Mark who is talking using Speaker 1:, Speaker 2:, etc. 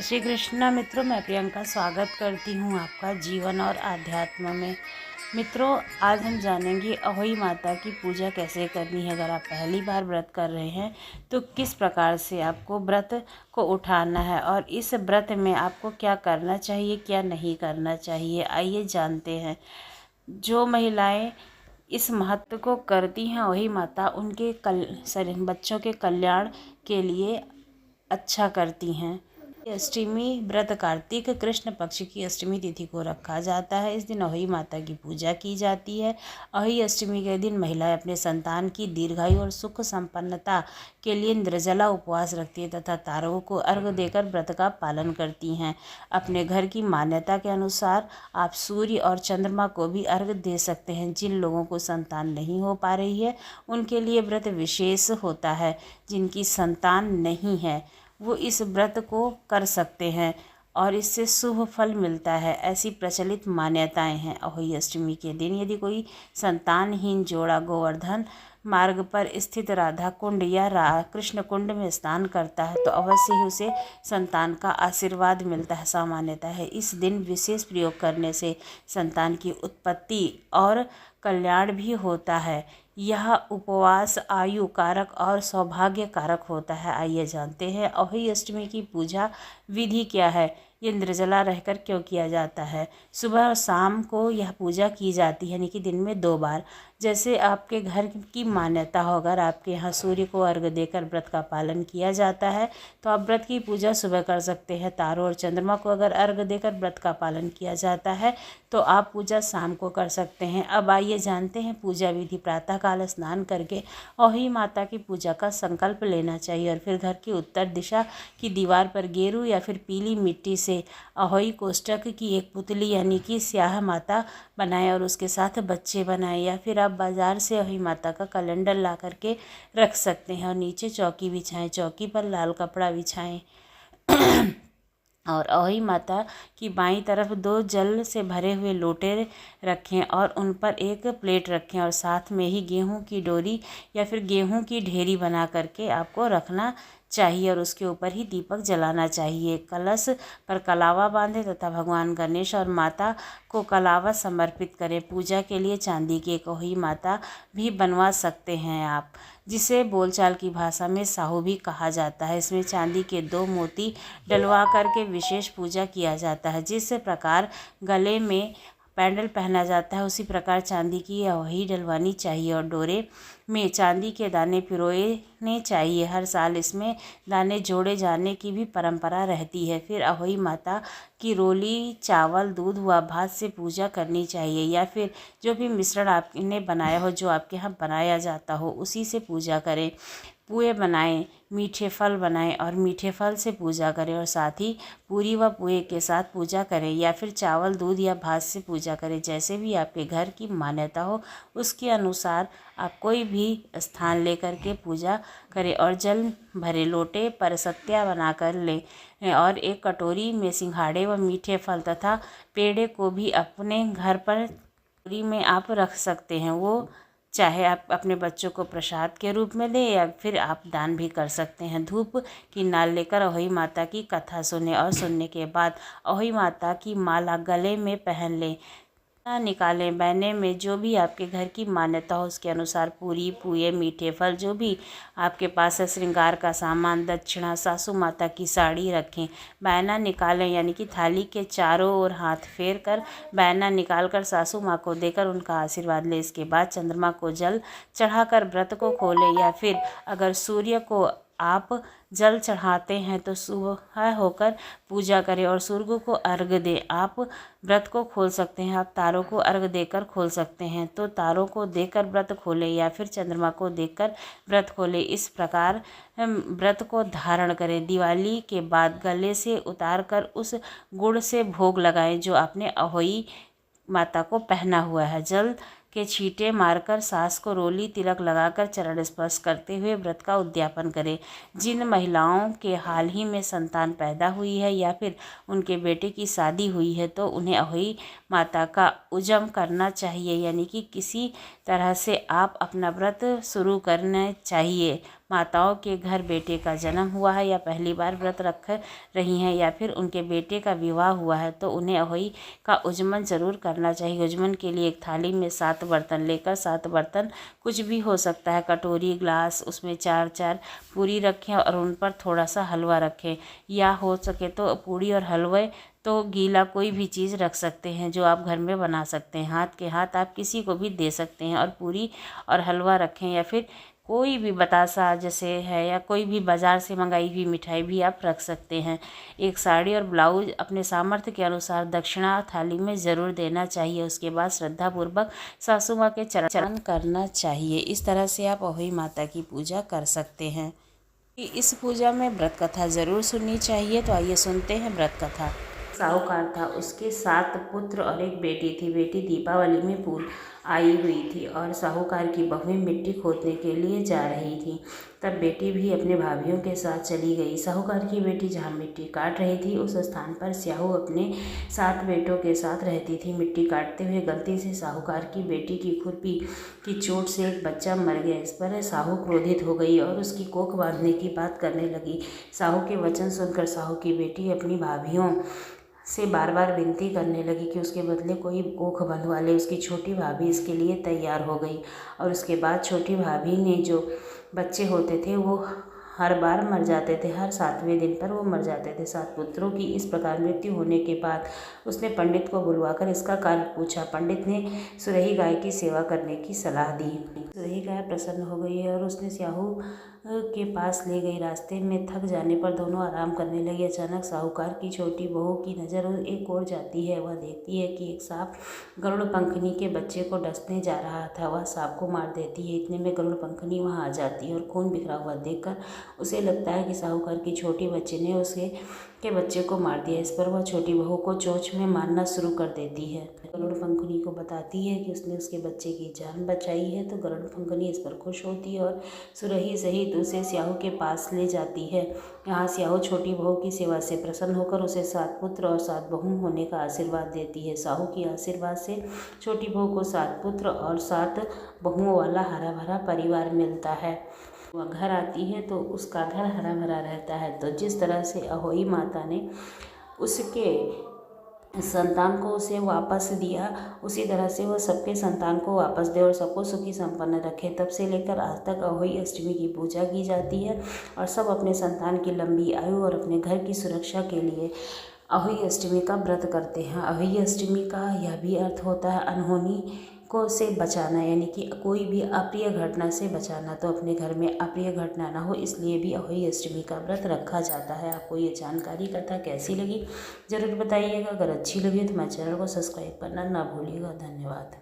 Speaker 1: जय श्री कृष्णा मित्रों, मैं प्रियंका स्वागत करती हूँ आपका जीवन और आध्यात्म में। मित्रों, आज हम जानेंगे अहोई माता की पूजा कैसे करनी है। अगर आप पहली बार व्रत कर रहे हैं तो किस प्रकार से आपको व्रत को उठाना है और इस व्रत में आपको क्या करना चाहिए, क्या नहीं करना चाहिए, आइए जानते हैं। जो महिलाएं इस महत्व को करती हैं अहोई माता उनके बच्चों के कल्याण के लिए अच्छा करती हैं। अष्टमी व्रत कार्तिक कृष्ण पक्ष की अष्टमी तिथि को रखा जाता है। इस दिन अहोई माता की पूजा की जाती है। अहोई अष्टमी के दिन महिलाएं अपने संतान की दीर्घायु और सुख संपन्नता के लिए निर्जला उपवास रखती है तथा तारों को अर्घ्य देकर व्रत का पालन करती हैं। अपने घर की मान्यता के अनुसार आप सूर्य और चंद्रमा को भी अर्घ्य दे सकते हैं। जिन लोगों को संतान नहीं हो पा रही है उनके लिए व्रत विशेष होता है। जिनकी संतान नहीं है वो इस व्रत को कर सकते हैं और इससे शुभ फल मिलता है। ऐसी प्रचलित मान्यताएं हैं। अहोई अष्टमी के दिन यदि कोई संतानहीन जोड़ा गोवर्धन मार्ग पर स्थित राधा कुंड या कृष्ण कुंड में स्नान करता है तो अवश्य ही उसे संतान का आशीर्वाद मिलता है। सामान्यता है इस दिन विशेष प्रयोग करने से संतान की उत्पत्ति और कल्याण भी होता है। यह उपवास आयु कारक और सौभाग्य कारक होता है। आइए जानते हैं अहोई अष्टमी की पूजा विधि क्या है। ये निर्जला रहकर क्यों किया जाता है। सुबह और शाम को यह पूजा की जाती है, यानी कि दिन में 2 बार। जैसे आपके घर की मान्यता हो, अगर आपके यहाँ सूर्य को अर्घ्य देकर व्रत का पालन किया जाता है तो आप व्रत की पूजा सुबह कर सकते हैं। तारों और चंद्रमा को अगर अर्घ्य देकर व्रत का पालन किया जाता है तो आप पूजा शाम को कर सकते हैं। अब आइए जानते हैं पूजा विधि। प्रातःकाल स्नान करके अहोई माता की पूजा का संकल्प लेना चाहिए और फिर घर की उत्तर दिशा की दीवार पर गेरू या फिर पीली मिट्टी से अहोई कोष्ठक की एक पुतली यानी कि स्याह माता बनाएं और उसके साथ बच्चे बनाएं, या फिर आप बाज़ार से अहोई माता का कैलेंडर ला करके रख सकते हैं और नीचे चौकी बिछाएं। चौकी पर लाल कपड़ा बिछाएं और अहोई माता की बाईं तरफ 2 जल से भरे हुए लोटे रखें और उन पर एक प्लेट रखें और साथ में ही गेहूं की डोरी या फिर गेहूं की ढेरी बना करके आपको रखना चाहिए और उसके ऊपर ही दीपक जलाना चाहिए। कलश पर कलावा बांधें तथा भगवान गणेश और माता को कलावा समर्पित करें। पूजा के लिए चांदी की एक अहोई माता भी बनवा सकते हैं आप, जिसे बोलचाल की भाषा में साहू भी कहा जाता है। इसमें चांदी के 2 मोती डलवा करके विशेष पूजा किया जाता है। जिस प्रकार गले में पैंडल पहना जाता है उसी प्रकार चांदी की अहोई डलवानी चाहिए और डोरे में चांदी के दाने पिरोने चाहिए। हर साल इसमें दाने जोड़े जाने की भी परंपरा रहती है। फिर अहोई माता की रोली चावल दूध व भात से पूजा करनी चाहिए या फिर जो भी मिश्रण आपने बनाया हो, जो आपके यहाँ बनाया जाता हो, उसी से पूजा करें। पुए बनाएं, मीठे फल बनाएं और मीठे फल से पूजा करें और साथ ही पूरी व पुए के साथ पूजा करें या फिर चावल दूध या भात से पूजा करें। जैसे भी आपके घर की मान्यता हो उसके अनुसार आप कोई भी स्थान लेकर के पूजा करें और जल भरे लोटे पर सत्या बना कर लें और एक कटोरी में सिंघाड़े व मीठे फल तथा पेड़े को भी अपने घर पर कटोरी में आप रख सकते हैं। वो चाहे आप अपने बच्चों को प्रसाद के रूप में दें या फिर आप दान भी कर सकते हैं। धूप की नाल लेकर अहोई माता की कथा सुने और सुनने के बाद अहोई माता की माला गले में पहन लें। निकालें। बहने में जो भी आपके घर की मान्यता हो उसके अनुसार पूरी पुए मीठे फल जो भी आपके पास है, श्रृंगार का सामान, दक्षिणा, सासू माता की साड़ी रखें। बैना निकालें, यानी कि थाली के चारों ओर हाथ फेर कर बैना निकाल कर सासू माँ को देकर उनका आशीर्वाद लें। इसके बाद चंद्रमा को जल चढ़ाकर व्रत को खोलें या फिर अगर सूर्य को आप जल चढ़ाते हैं तो सुबह होकर पूजा करें और सूर्य को अर्घ्य दें। आप व्रत को खोल सकते हैं। आप तारों को अर्घ्य देकर खोल सकते हैं तो तारों को देकर व्रत खोलें या फिर चंद्रमा को देखकर व्रत खोलें। इस प्रकार व्रत को धारण करें। दिवाली के बाद गले से उतार कर उस गुड़ से भोग लगाएं जो आपने अहोई माता को पहना हुआ है। जल के छींटे मारकर सास को रोली तिलक लगाकर चरण स्पर्श करते हुए व्रत का उद्यापन करें। जिन महिलाओं के हाल ही में संतान पैदा हुई है या फिर उनके बेटे की शादी हुई है तो उन्हें अहोई माता का उजम करना चाहिए, यानी कि किसी तरह से आप अपना व्रत शुरू करना चाहिए। माताओं के घर बेटे का जन्म हुआ है या पहली बार व्रत रख रही हैं या फिर उनके बेटे का विवाह हुआ है तो उन्हें अहोई का उजमन ज़रूर करना चाहिए। उजमन के लिए एक थाली में 7 बर्तन लेकर, 7 बर्तन कुछ भी हो सकता है, कटोरी, ग्लास, उसमें 4-4 पूरी रखें और उन पर थोड़ा सा हलवा रखें, या हो सके तो पूरी और हलवे तो गीला कोई भी चीज़ रख सकते हैं जो आप घर में बना सकते हैं। हाथ के हाथ आप किसी को भी दे सकते हैं और पूरी और हलवा रखें, या फिर कोई भी बतासा जैसे है या कोई भी बाज़ार से मंगाई हुई मिठाई भी आप रख सकते हैं। एक साड़ी और ब्लाउज अपने सामर्थ्य के अनुसार दक्षिणा थाली में ज़रूर देना चाहिए। उसके बाद श्रद्धापूर्वक सासू माँ के चरण करना चाहिए। इस तरह से आप अहोई माता की पूजा कर सकते हैं। इस पूजा में व्रत कथा ज़रूर सुननी चाहिए। तो आइए सुनते हैं व्रत कथा। साहूकार था, उसके 7 पुत्र और एक बेटी थी। बेटी दीपावली में पूर्व आई हुई थी और साहूकार की बहुएं मिट्टी खोदने के लिए जा रही थी। तब बेटी भी अपने भाभियों के साथ चली गई। साहूकार की बेटी जहाँ मिट्टी काट रही थी उस स्थान पर स्याहू अपने 7 बेटों के साथ रहती थी। मिट्टी काटते हुए गलती से साहूकार की बेटी की खुरपी की चोट से एक बच्चा मर गया। इस पर साहू क्रोधित हो गई और उसकी कोख बांधने की बात करने लगी। साहू के वचन सुनकर साहू की बेटी अपनी भाभियों से बार बार विनती करने लगी कि उसके बदले कोई कोख बंधवा ले। उसकी छोटी भाभी इसके लिए तैयार हो गई और उसके बाद छोटी भाभी ने जो बच्चे होते थे वो हर बार मर जाते थे। हर 7वें दिन पर वो मर जाते थे। 7 पुत्रों की इस प्रकार मृत्यु होने के बाद उसने पंडित को बुलवाकर इसका कारण पूछा। पंडित ने सुरही गाय की सेवा करने की सलाह दी। सुरही गाय प्रसन्न हो गई और उसने स्याहू के पास ले गई। रास्ते में थक जाने पर दोनों आराम करने लगे। अचानक साहूकार की छोटी बहू की नज़र एक ओर जाती है। वह देखती है कि एक सांप गरुड़ पंखनी के बच्चे को डसने जा रहा था। वह सांप को मार देती है। इतने में गरुड़ पंखनी वहाँ आ जाती है और खून बिखरा हुआ देखकर उसे लगता है कि साहूकार की छोटी बच्चे ने उसके बच्चे को मार दिया। इस पर वह छोटी बहू को चोंच में मारना शुरू कर देती है। गरुड़ पंखनी को बताती है कि उसने उसके बच्चे की जान बचाई है। तो गरुड़ पंखनी इस पर खुश होती है और सुरही सहित उसे स्याहू के पास ले जाती है। यहाँ स्याहू छोटी बहू की सेवा से प्रसन्न होकर उसे 7 पुत्र और 7 बहू होने का आशीर्वाद देती है। साहू के आशीर्वाद से छोटी बहू को 7 पुत्र और 7 बहुओं वाला हरा भरा परिवार मिलता है। वह घर आती है तो उसका घर हरा भरा रहता है। तो जिस तरह से अहोई माता ने उसके संतान को उसे वापस दिया, उसी तरह से वह सबके संतान को वापस दे और सबको सुखी संपन्न रखे। तब से लेकर आज तक अहोई अष्टमी की पूजा की जाती है और सब अपने संतान की लंबी आयु और अपने घर की सुरक्षा के लिए अहोई अष्टमी का व्रत करते हैं। अहोई अष्टमी का यह भी अर्थ होता है अनहोनी को से बचाना, यानी कि कोई भी अप्रिय घटना से बचाना। तो अपने घर में अप्रिय घटना ना हो, इसलिए भी अहोई अष्टमी का व्रत रखा जाता है। आपको ये जानकारी कथा कैसी लगी ज़रूर बताइएगा। अगर अच्छी लगी तो मेरे चैनल को सब्सक्राइब करना ना भूलिएगा। धन्यवाद।